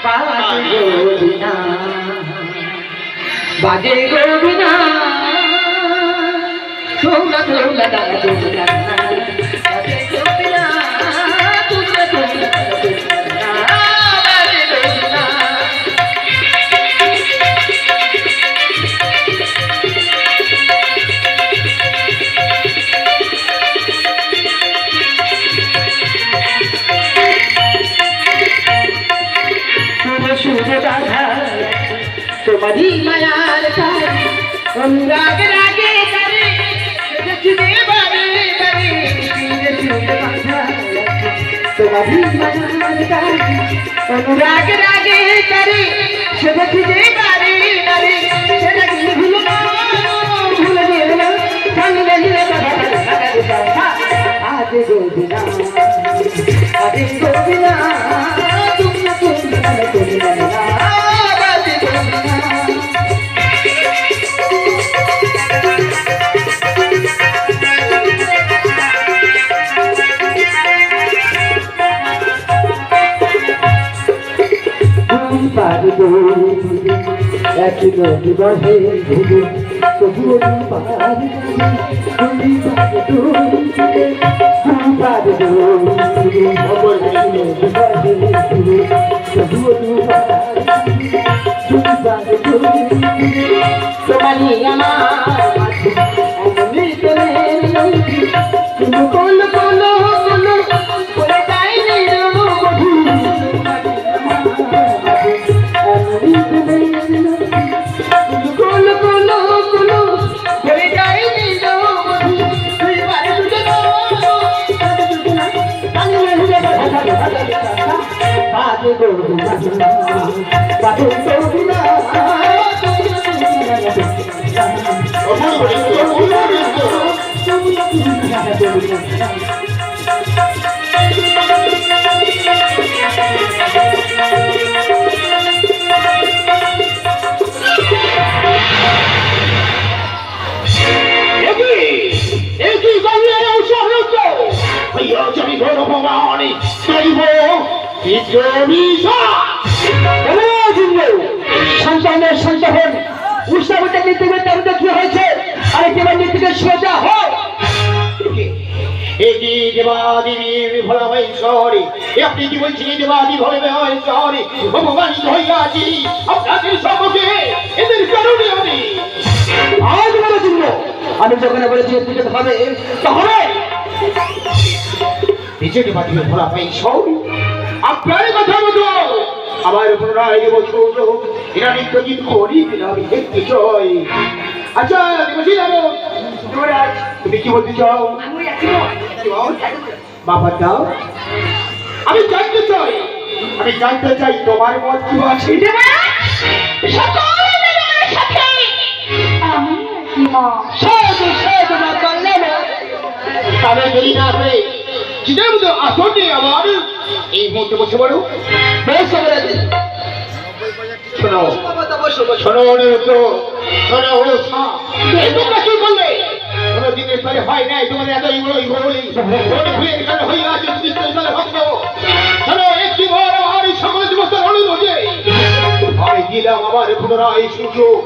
বাজে গোবিনা বাজে গোবিনা তোমরা তোমরা দাদা তোমরা বাজে গোবিনা তোমরা তোমরা বাজে গোবিনা तुम्हारी मायार अनुराग रागे करे बारे करे तुम्हारी मायार अनुराग रागे करे बारे करे भूल आज गोविना आज गोविना এক নদী বহে ঘুরে তবুও পারি তুমি পারে তোমারি আমার তুমি বলো বলো বলো বলে যায়নি সন্তানের সন্তান উৎসবটা নিতে গেলে কি হয়েছে আরেকবার নিতে সোজা হোক আপনি কি বলছেন দেবাদি ভবে শহরে ভগবানিত হইয়াছি আপনাদের সম্মুখে এদের কারণে আমি আজ বলেছিল আমি যখন বলেছি হবে তাহলে বিজেপি পাঠিয়ে ভোলা পাই শহরে আপনার কথা মতো আমার পুনরায় বছর এরা নিত্য গীত করি আমি দেখতে চাই আচ্ছা বসে যাবো তুমি কি বলতে চাও বাবা দাও আমি জানতে চাই তোমার মত কি আছে তবে যদি না করে চিনের মতো আসন নেই আমার এই মুহূর্তে বসে পড়ো বেশ শোনো শোনো তোমরা কি বললে কোনো দিনের পরে হয় নাই তোমাদের এত শোনো একটি বড় আমার সকল দিবসের অনুরোধে আমি দিলাম আমার পুনরায় সুযোগ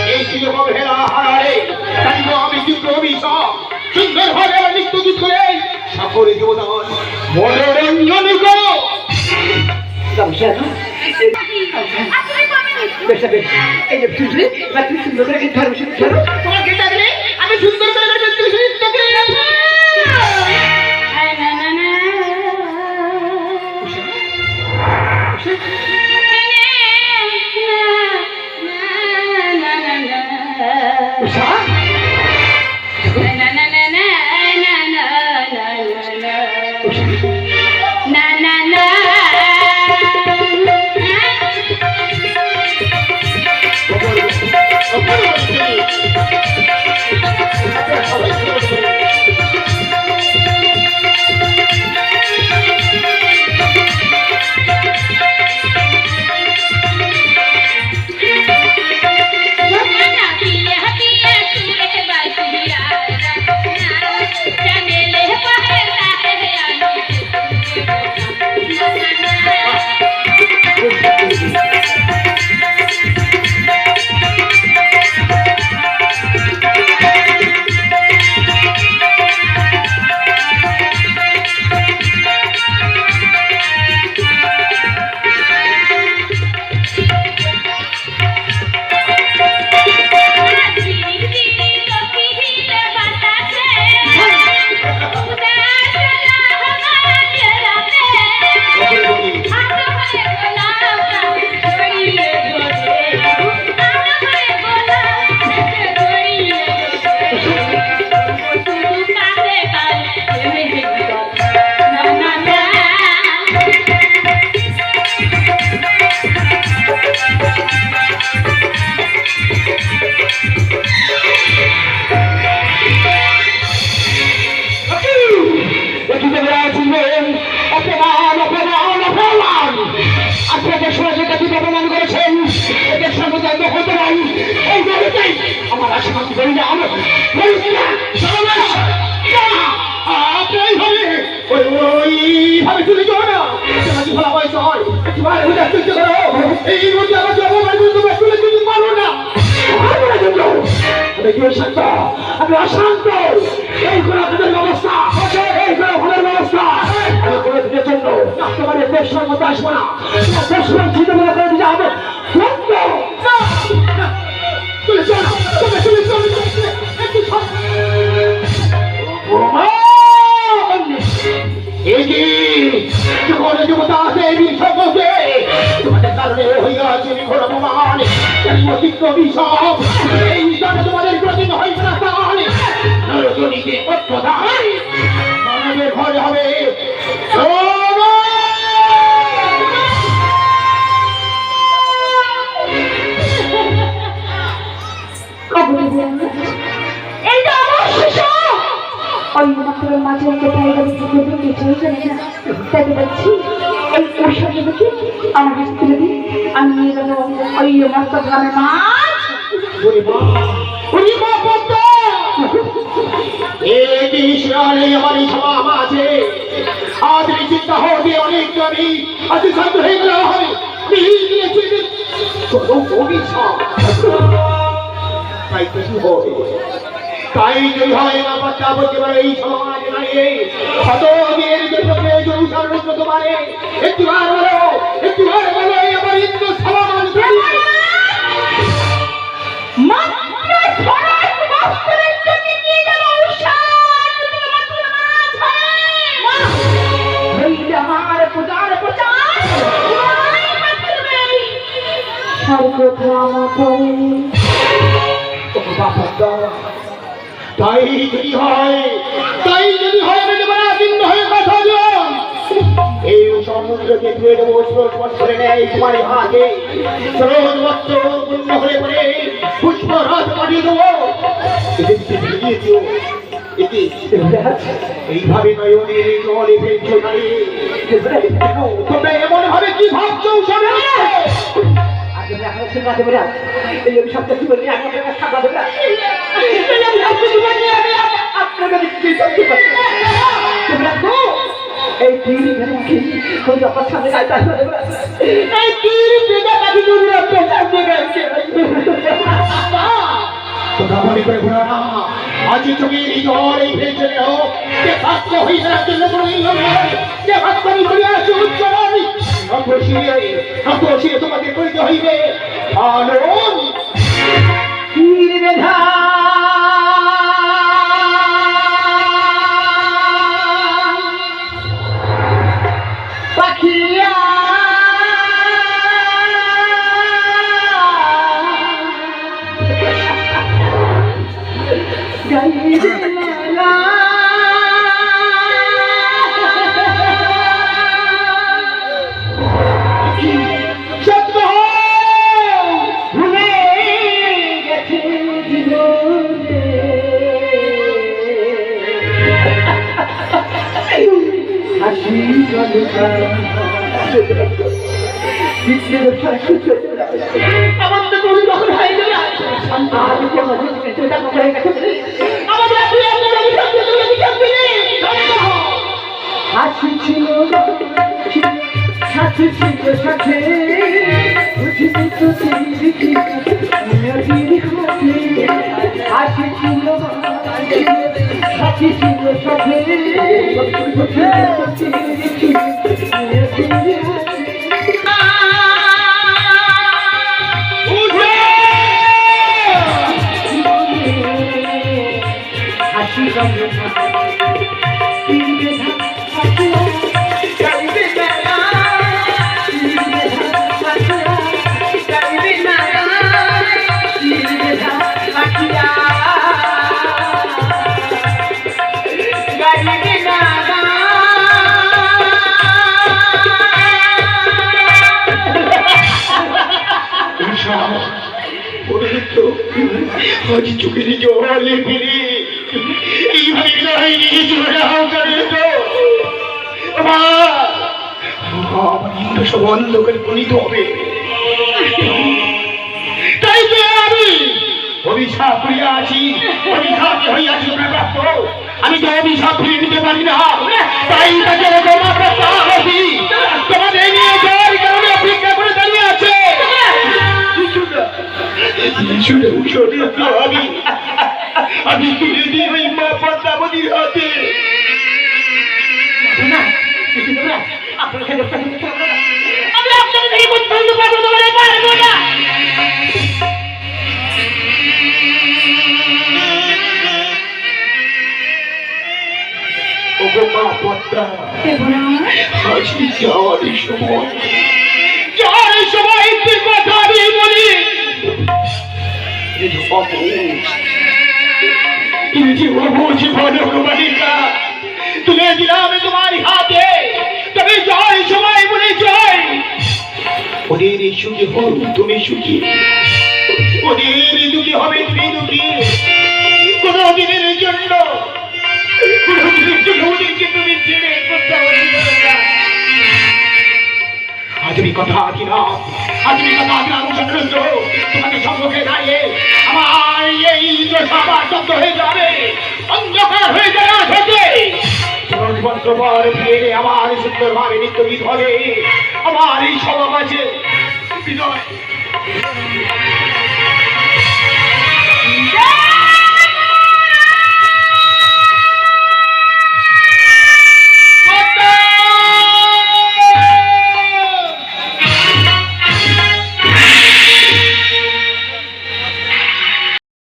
এই সুযোগ আমি হেরা হারারে তাই আমি যুক্ত অভিশাপ সুন্দর ভাবে নিত্য গীত করে সকলে জীবন মনোরঞ্জন করো আমি সুন্দর এইভাবে চলে যাও না, তোমাকে ভালো বয়স হয়, তোমার হুদার চলতে করো, এই মধ্যে আমার জন্মবার করে তোমার চলে যেতে পারো না। আমি কি শান্ত? আমি অশান্ত। এই করে আপনাদের ব্যবস্থা, এই করে ভোলের ব্যবস্থা। আমি করে দিতে জন্য তোমার দেশের মতো আসবো না, দেশের ছিটে মনে করে দিতে হবে। চলে চল, চলে চলে চলে একটু তোমাদের কারণে হইয়াছে ঘোর অপমান, অতিরিক্ত অভিশাপ। এই বিষয়ে তোমাদের প্রতিদিন হইবে না স্থান, নরজনীতে অত্যধান মানবের ঘরে হবে। এইটা আমার শিশু ওই মাত্র মাঝে কোথায় গেলে কিছুই জানি না, তাই বলছি এই ওষুধকে আমার হাত তুলে দিই, আমি নিয়ে যাবো ওই মস্ত গ্রামের মাছ। আমার সব আছে আজ চিন্তা হবে অনেক আমি আজ শান্ত হয়ে গেল হয় তাই কিছু হবে, তাই যদি হয় না বাচ্চা বলতে পারে এই সমাজ দাঁড়িয়ে কত দিনের জন্য প্রয়োজন সার্বত্র পারে। একটিবার বলো, একটিবার বলো আমার ইন্দ্র সমাজ তাই যদি হয়, তাই যদি হয় কথা এই সমুদ্রকে ধুয়ে দেবো স্রোত করে নেয় তোমার হাতে, স্রোত বস্ত্র পূর্ণ হলে পরে পুষ্প রথ পাঠিয়ে দেবো। এইভাবে নয়নের জলে ফেলছো দাঁড়িয়ে তোমরা এমন ভাবে কি ভাবছো? এই অভিশাপটা কি বলি আমি আপনাকে সাজা দেব, এই তীর আপনার সামনে এই তোমরা মনে করে ঘোরা না, আজ চোখের এই জল এই ভেজে হোক যে ভাগ্য হয়ে যাওয়ার জন্য কোনো যে ভাগ্য হয়ে আসে উচ্চরণ শিরে তোমাকে করিতে হইবে আলোন তীর বেধা পাখিয়া আমার তো কোনো যখন হয়ে যাবে হাসি ছিল সাথে ছিল সাথে হাসি ছিল সাথী ছিল সাথে আজ চোখের জলে ফিরে এইভাবে লড়াই নিয়ে চলে যাও করে তো আমার ইন্দ্র সব অন্ধকারে পরিণত হবে। তাই তো আমি অভিশাপ করিয়া আছি, অভিশাপ হইয়াছি প্রাপ্ত। আমি তো অভিশাপ ফিরে নিতে পারি না, তাই তাকে তোমার প্রাপ্তি তোমাদের নিয়ে যাওয়ার কারণে অপেক্ষা করে দাঁড়িয়ে আছে। আমি তুলে দিই ওই মা পদ্মাবতীর হাতে। আমি আপনাকে থেকে কোথাও পারবো তোমার পারবো না। ওগো মা পদ্মা, আজকে যাওয়ারই সময়, যাওয়ারই সময় একটি কথা আমি বলি। তুমি যে অবুঝ ভগবানিকা তুলে দিলাম তোমার হাতে, তবে জয় সময় বলে জয়। ওদের সুখী হও তুমি সুখী, ওদের দুঃখী হবে তুমি দুঃখী। কোন দিনের জন্য ওদেরকে তুমি ছেড়ে কোথাও যাবে না। আজ আমি কথা দিলাম, আজ আমি কথা দিলাম চন্দ্রেন্দ্র, তোমাকে সম্মুখে দাঁড়িয়ে আমার এই সভা শব্দ হয়ে যাবে, অন্ধকার হয়ে যাবে আজ হতে। মন্ত্রপর ফিরে আমার সুন্দরভাবে নিত্যগীত হবে আমার এই সভা মাঝে। বিজয়